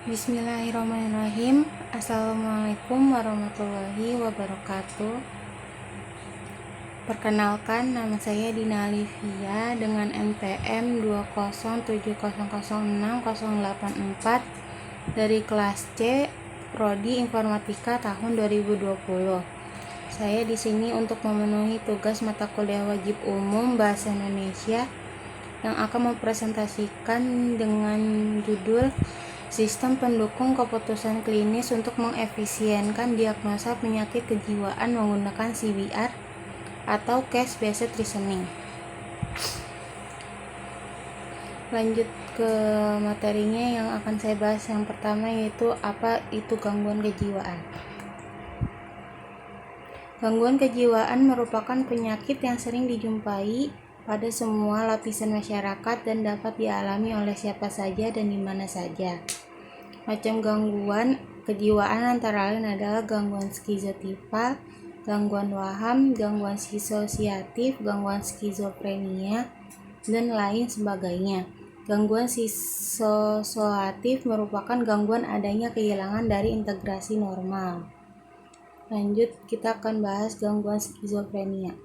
Bismillahirrahmanirrahim. Assalamualaikum warahmatullahi wabarakatuh. Perkenalkan, nama saya Dina Alivia dengan NPM 207006084 dari kelas C, Prodi Informatika tahun 2020. Saya di sini untuk memenuhi tugas mata kuliah wajib umum Bahasa Indonesia yang akan mempresentasikan dengan judul Sistem Pendukung Keputusan Klinis untuk Mengefisienkan Diagnosa Penyakit Kejiwaan Menggunakan CBR atau Case Based Reasoning. Lanjut ke materinya yang akan saya bahas. Yang pertama yaitu apa itu gangguan kejiwaan. Gangguan kejiwaan merupakan penyakit yang sering dijumpai pada semua lapisan masyarakat dan dapat dialami oleh siapa saja dan di mana saja. Macam gangguan kejiwaan antara lain adalah gangguan skizotipal, gangguan waham, gangguan disosiatif, gangguan skizofrenia, dan lain sebagainya. Gangguan disosiatif merupakan gangguan adanya kehilangan dari integrasi normal. Lanjut, kita akan bahas gangguan skizofrenia.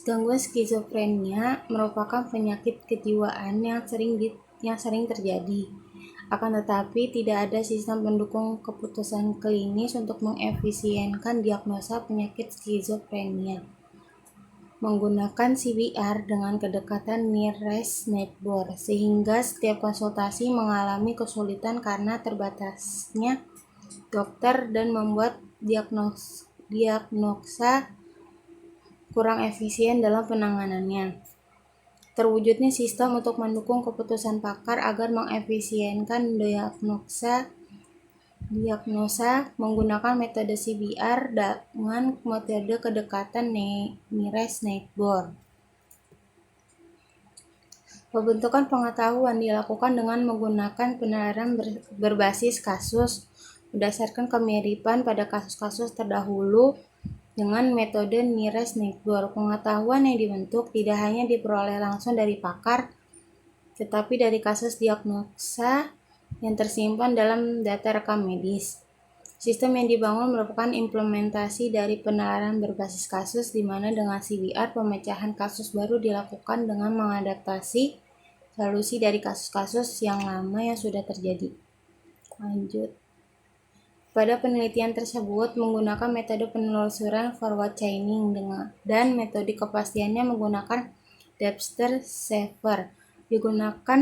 Gangguan skizofrenia merupakan penyakit kejiwaan yang sering terjadi. Akan tetapi, tidak ada sistem pendukung keputusan klinis untuk mengefisienkan diagnosa penyakit skizofrenia. Menggunakan CBR dengan kedekatan nearest neighbor, sehingga setiap konsultasi mengalami kesulitan karena terbatasnya dokter dan membuat diagnosa kurang efisien dalam penanganannya. Terwujudnya sistem untuk mendukung keputusan pakar agar mengefisienkan diagnosa menggunakan metode CBR dengan metode kedekatan nearest neighbor. Pembentukan pengetahuan dilakukan dengan menggunakan penilaian berbasis kasus berdasarkan kemiripan pada kasus-kasus terdahulu dengan metode nearest neighbor. Pengetahuan yang dibentuk tidak hanya diperoleh langsung dari pakar, tetapi dari kasus diagnosa yang tersimpan dalam data rekam medis. Sistem yang dibangun merupakan implementasi dari penilaian berbasis kasus, di mana dengan CBR pemecahan kasus baru dilakukan dengan mengadaptasi solusi dari kasus-kasus yang lama yang sudah terjadi. Lanjut. Pada penelitian tersebut menggunakan metode penelusuran forward chaining dan metode kepastiannya menggunakan Debster-Sever. Digunakan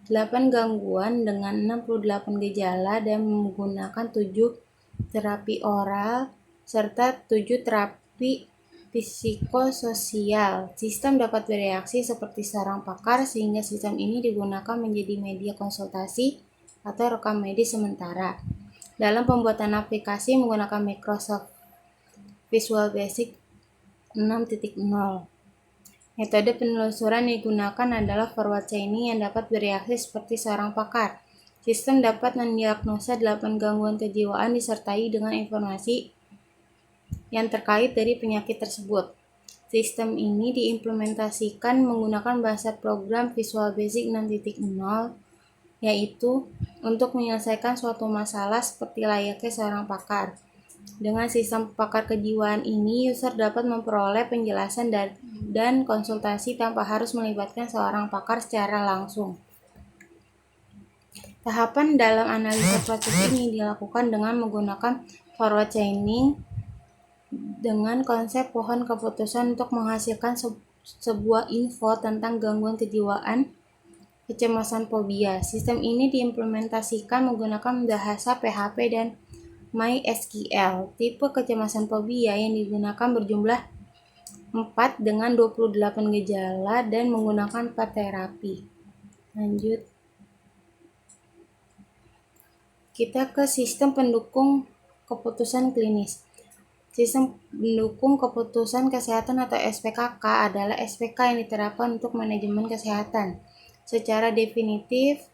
8 gangguan dengan 68 gejala dan menggunakan 7 terapi oral serta 7 terapi psikososial. Sistem dapat bereaksi seperti seorang pakar, sehingga sistem ini digunakan menjadi media konsultasi atau rekam medis sementara. Dalam pembuatan aplikasi menggunakan Microsoft Visual Basic 6.0. Metode penelusuran yang digunakan adalah forward chaining yang dapat bereaksi seperti seorang pakar. Sistem dapat mendiagnosa 8 gangguan kejiwaan disertai dengan informasi yang terkait dari penyakit tersebut. Sistem ini diimplementasikan menggunakan bahasa program Visual Basic 6.0, yaitu untuk menyelesaikan suatu masalah seperti layaknya seorang pakar. Dengan sistem pakar kejiwaan ini, user dapat memperoleh penjelasan dan konsultasi tanpa harus melibatkan seorang pakar secara langsung. Tahapan dalam analisa proses ini dilakukan dengan menggunakan forward chaining dengan konsep pohon keputusan untuk menghasilkan sebuah info tentang gangguan kejiwaan, kecemasan, fobia. Sistem ini diimplementasikan menggunakan bahasa PHP dan MySQL. Tipe kecemasan fobia yang digunakan berjumlah 4 dengan 28 gejala dan menggunakan 4 terapi. Lanjut. Kita ke sistem pendukung keputusan klinis. Sistem pendukung keputusan kesehatan atau SPKK adalah SPK yang diterapkan untuk manajemen kesehatan. Secara definitif,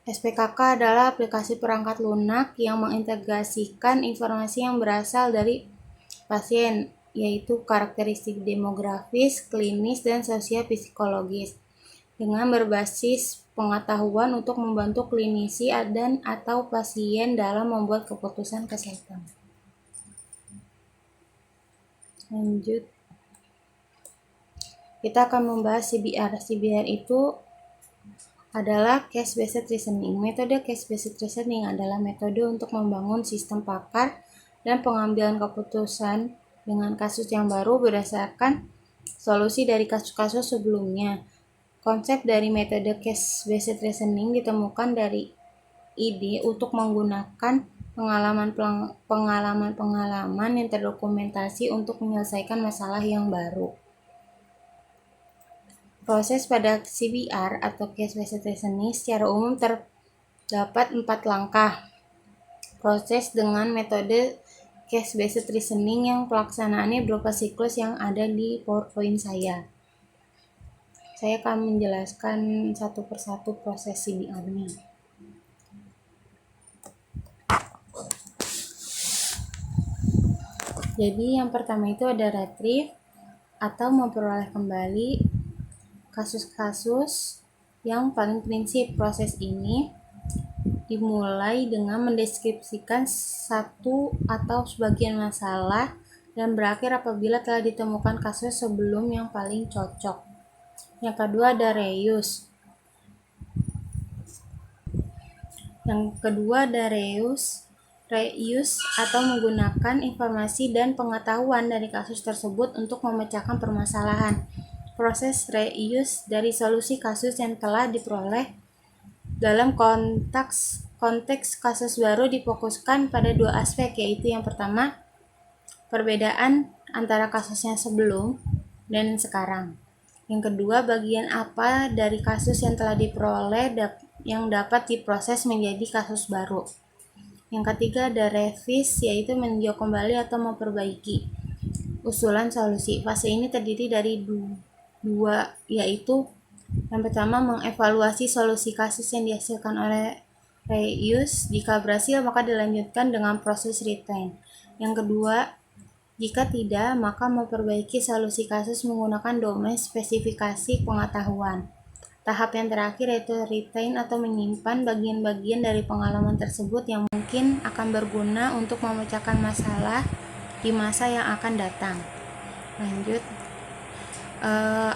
SPKK adalah aplikasi perangkat lunak yang mengintegrasikan informasi yang berasal dari pasien, yaitu karakteristik demografis, klinis, dan sosial psikologis. dengan berbasis pengetahuan untuk membantu klinisi dan atau pasien dalam membuat keputusan kesehatan. Lanjut, kita akan membahas CBR. CBR itu adalah case-based reasoning. Metode case-based reasoning adalah metode untuk membangun sistem pakar dan pengambilan keputusan dengan kasus yang baru berdasarkan solusi dari kasus-kasus sebelumnya. Konsep dari metode case-based reasoning ditemukan dari ide untuk menggunakan pengalaman yang terdokumentasi untuk menyelesaikan masalah yang baru. Proses pada CBR atau case-based reasoning secara umum terdapat 4 langkah. Proses dengan metode case-based reasoning yang pelaksanaannya berupa siklus yang ada di PowerPoint saya. Saya akan menjelaskan satu persatu proses CBR-nya. Jadi yang pertama itu ada retrieve atau memperoleh kembali kasus-kasus yang paling prinsip. Proses ini dimulai dengan mendeskripsikan satu atau sebagian masalah dan berakhir apabila telah ditemukan kasus sebelum yang paling cocok. Yang kedua ada reuse. Reuse atau menggunakan informasi dan pengetahuan dari kasus tersebut untuk memecahkan permasalahan. Proses reuse dari solusi kasus yang telah diperoleh dalam konteks kasus baru difokuskan pada 2 aspek, yaitu yang pertama, perbedaan antara kasus yang sebelum dan sekarang. Yang kedua, bagian apa dari kasus yang telah diperoleh yang dapat diproses menjadi kasus baru. Yang ketiga ada revise, yaitu meninjau kembali atau memperbaiki usulan solusi. Fase ini terdiri dari dua, yaitu yang pertama mengevaluasi solusi kasus yang dihasilkan oleh reuse. Jika berhasil maka dilanjutkan dengan proses retain. Yang kedua, jika tidak maka memperbaiki solusi kasus menggunakan domain spesifikasi pengetahuan. Tahap yang terakhir yaitu retain atau menyimpan bagian-bagian dari pengalaman tersebut yang mungkin akan berguna untuk memecahkan masalah di masa yang akan datang. Lanjut,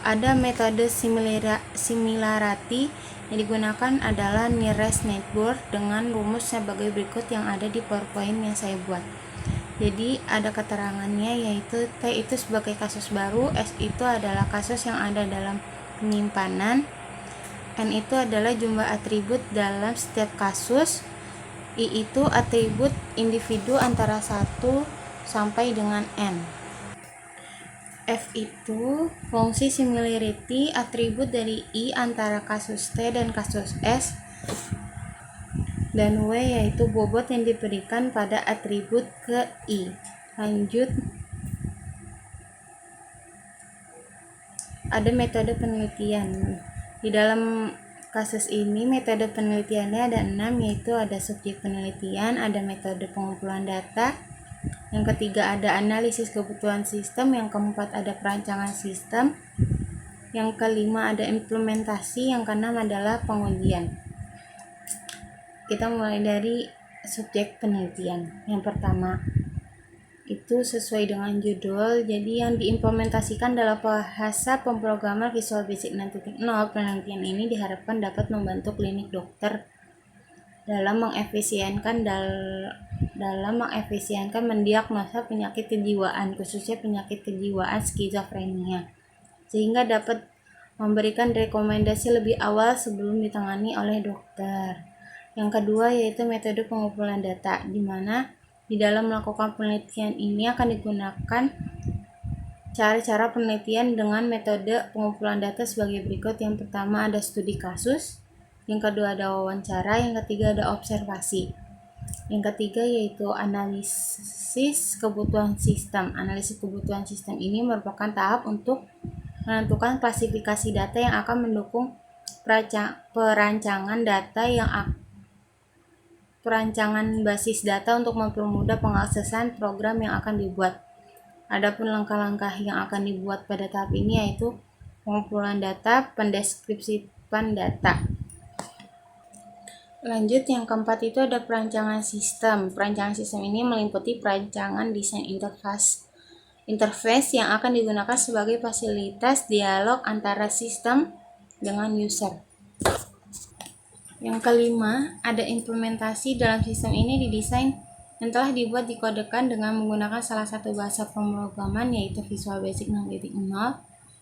ada metode similarity yang digunakan adalah nearest neighbor dengan rumus sebagai berikut yang ada di PowerPoint yang saya buat. Jadi ada keterangannya, yaitu T itu sebagai kasus baru, S itu adalah kasus yang ada dalam penyimpanan, N itu adalah jumlah atribut dalam setiap kasus, I itu atribut individu antara 1 sampai dengan N. F itu fungsi similarity atribut dari I antara kasus T dan kasus S, dan W yaitu bobot yang diberikan pada atribut ke I. Lanjut, ada metode penelitian. Di dalam kasus ini metode penelitiannya ada 6, yaitu ada subjek penelitian, ada metode pengumpulan data, yang ketiga ada analisis kebutuhan sistem, yang keempat ada perancangan sistem, yang kelima ada implementasi, yang keenam adalah pengujian. Kita mulai dari subjek penelitian. Yang pertama itu sesuai dengan judul, jadi yang diimplementasikan dalam bahasa pemrograman Visual Basic 6.0. Penelitian ini diharapkan dapat membantu klinik dokter dalam mengefisienkan mendiagnosa penyakit kejiwaan, khususnya penyakit kejiwaan skizofrenia, sehingga dapat memberikan rekomendasi lebih awal sebelum ditangani oleh dokter. Yang kedua yaitu metode pengumpulan data, di mana di dalam melakukan penelitian ini akan digunakan cara-cara penelitian dengan metode pengumpulan data sebagai berikut. Yang pertama ada studi kasus, yang kedua ada wawancara, yang ketiga ada observasi, yang ketiga yaitu analisis kebutuhan sistem. Analisis kebutuhan sistem ini merupakan tahap untuk menentukan klasifikasi data yang akan mendukung perancangan basis data untuk mempermudah pengaksesan program yang akan dibuat. Adapun langkah-langkah yang akan dibuat pada tahap ini yaitu pengumpulan data, pendeskripsian data. Lanjut, yang keempat itu ada perancangan sistem. Perancangan sistem ini meliputi perancangan desain interface yang akan digunakan sebagai fasilitas dialog antara sistem dengan user. Yang kelima, ada implementasi. Dalam sistem ini didesain yang telah dibuat dikodekan dengan menggunakan salah satu bahasa pemrograman, yaitu Visual Basic 6.0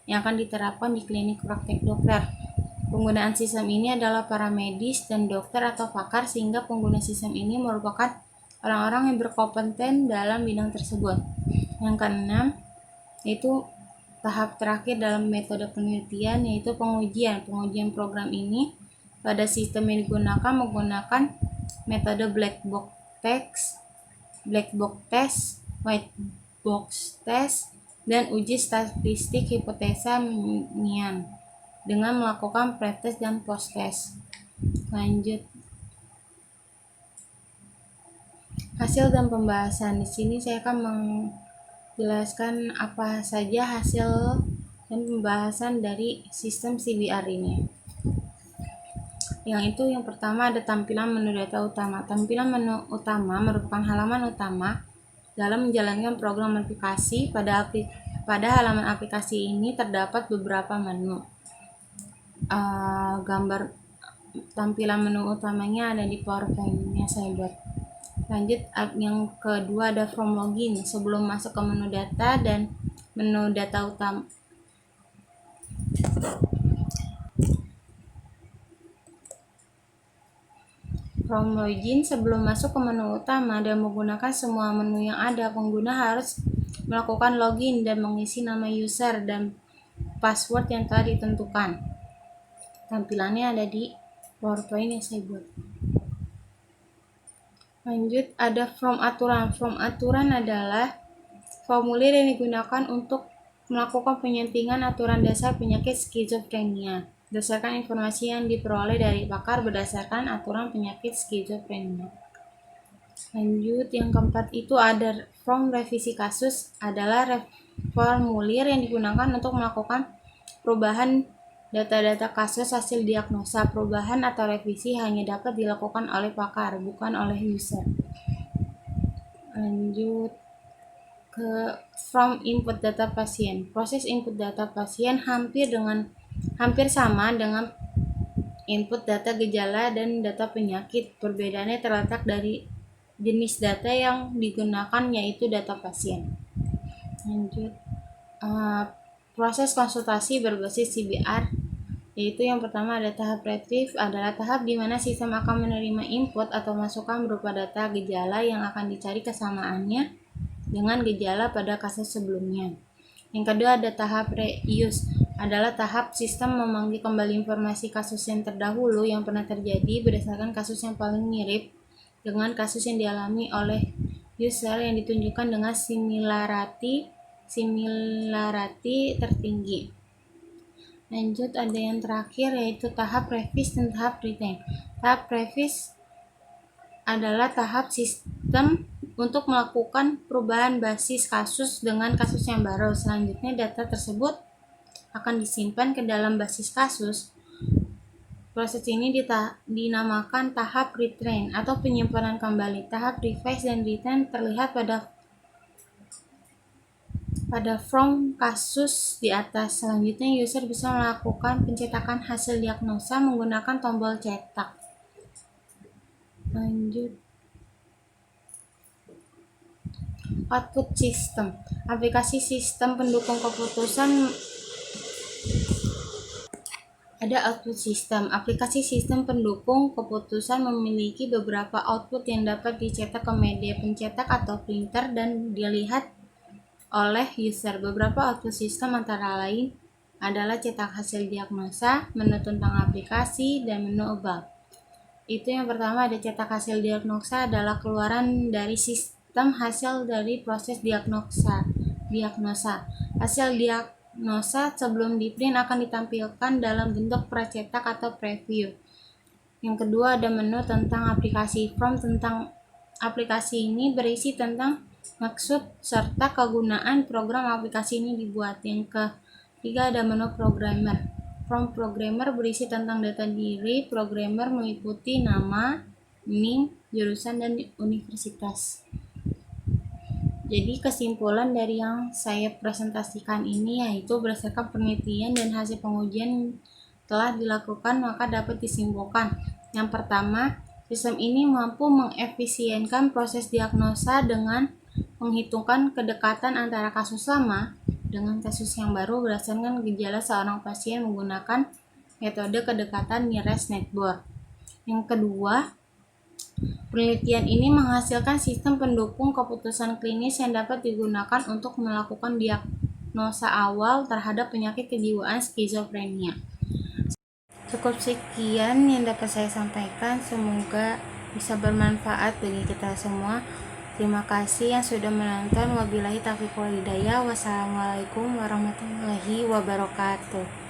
yang akan diterapkan di klinik praktek dokter. Penggunaan sistem ini adalah para medis dan dokter atau pakar, sehingga pengguna sistem ini merupakan orang-orang yang berkompeten dalam bidang tersebut. Yang keenam, yaitu tahap terakhir dalam metode penelitian, yaitu pengujian. Pengujian program ini pada sistem yang digunakan menggunakan metode black box test, white box test, dan uji statistik hipotesa Mian dengan melakukan pretest dan post-test. Lanjut, hasil dan pembahasan. Di sini saya akan menjelaskan apa saja hasil dan pembahasan dari sistem CBR ini. Yang itu, yang pertama ada tampilan menu data utama. Tampilan menu utama merupakan halaman utama dalam menjalankan program aplikasi. Pada halaman aplikasi ini terdapat beberapa menu. Gambar tampilan menu utamanya ada di PowerPoint-nya saya buat. Lanjut, yang kedua ada from login. Sebelum masuk ke menu data dan menu data utama, from login, sebelum masuk ke menu utama dan menggunakan semua menu yang ada, pengguna harus melakukan login dan mengisi nama user dan password yang telah ditentukan. Tampilannya ada di PowerPoint yang saya buat. Lanjut, ada from aturan. From aturan adalah formulir yang digunakan untuk melakukan penyetingan aturan dasar penyakit skizofrenia berdasarkan informasi yang diperoleh dari pakar berdasarkan aturan penyakit skizofrenia. Lanjut, yang keempat itu ada from revisi kasus. Adalah formulir yang digunakan untuk melakukan perubahan data-data kasus hasil diagnosa. Perubahan atau revisi hanya dapat dilakukan oleh pakar, bukan oleh user. Lanjut ke from input data pasien. Proses input data pasien hampir sama dengan input data gejala dan data penyakit. Perbedaannya terletak dari jenis data yang digunakan, yaitu data pasien. Lanjut, proses konsultasi berbasis CBR, yaitu yang pertama ada tahap retrieve. Adalah tahap di mana sistem akan menerima input atau masukan berupa data gejala yang akan dicari kesamaannya dengan gejala pada kasus sebelumnya. Yang kedua ada tahap reuse. Adalah tahap sistem memanggil kembali informasi kasus yang terdahulu yang pernah terjadi berdasarkan kasus yang paling mirip dengan kasus yang dialami oleh user yang ditunjukkan dengan similarity tertinggi. Lanjut, ada yang terakhir yaitu tahap revise dan tahap retain. Tahap revise adalah tahap sistem untuk melakukan perubahan basis kasus dengan kasus yang baru. Selanjutnya data tersebut akan disimpan ke dalam basis kasus. Proses ini dinamakan tahap retrain atau penyimpanan kembali. Tahap revise dan retain terlihat pada from kasus di atas. Selanjutnya user bisa melakukan pencetakan hasil diagnosa menggunakan tombol cetak. Lanjut, output system. Aplikasi sistem pendukung keputusan. Ada output system. Aplikasi sistem pendukung keputusan memiliki beberapa output yang dapat dicetak ke media pencetak atau printer dan dilihat oleh user. Beberapa output sistem antara lain adalah cetak hasil diagnosa, menu tentang aplikasi, dan menu about. Itu yang pertama ada cetak hasil diagnosa. Adalah keluaran dari sistem hasil dari proses diagnosa. Hasil diagnosa sebelum di-print akan ditampilkan dalam bentuk pracetak atau preview. Yang kedua ada menu tentang aplikasi. Form tentang aplikasi ini berisi tentang maksud serta kegunaan program aplikasi ini dibuat. Yang 3. Ada menu programmer. Form programmer berisi tentang data diri programmer meliputi nama, NIM, jurusan, dan universitas. Jadi kesimpulan dari yang saya presentasikan ini yaitu berdasarkan penelitian dan hasil pengujian telah dilakukan, maka dapat disimpulkan. Yang pertama, sistem ini mampu mengefisienkan proses diagnosa dengan menghitungkan kedekatan antara kasus lama dengan kasus yang baru berdasarkan gejala seorang pasien menggunakan metode kedekatan nearest neighbor. Yang kedua, penelitian ini menghasilkan sistem pendukung keputusan klinis yang dapat digunakan untuk melakukan diagnosa awal terhadap penyakit kejiwaan skizofrenia. Cukup sekian yang dapat saya sampaikan, semoga bisa bermanfaat bagi kita semua. Terima kasih yang sudah menonton. Wabillahi taufiq wal hidayah. Wassalamualaikum warahmatullahi wabarakatuh.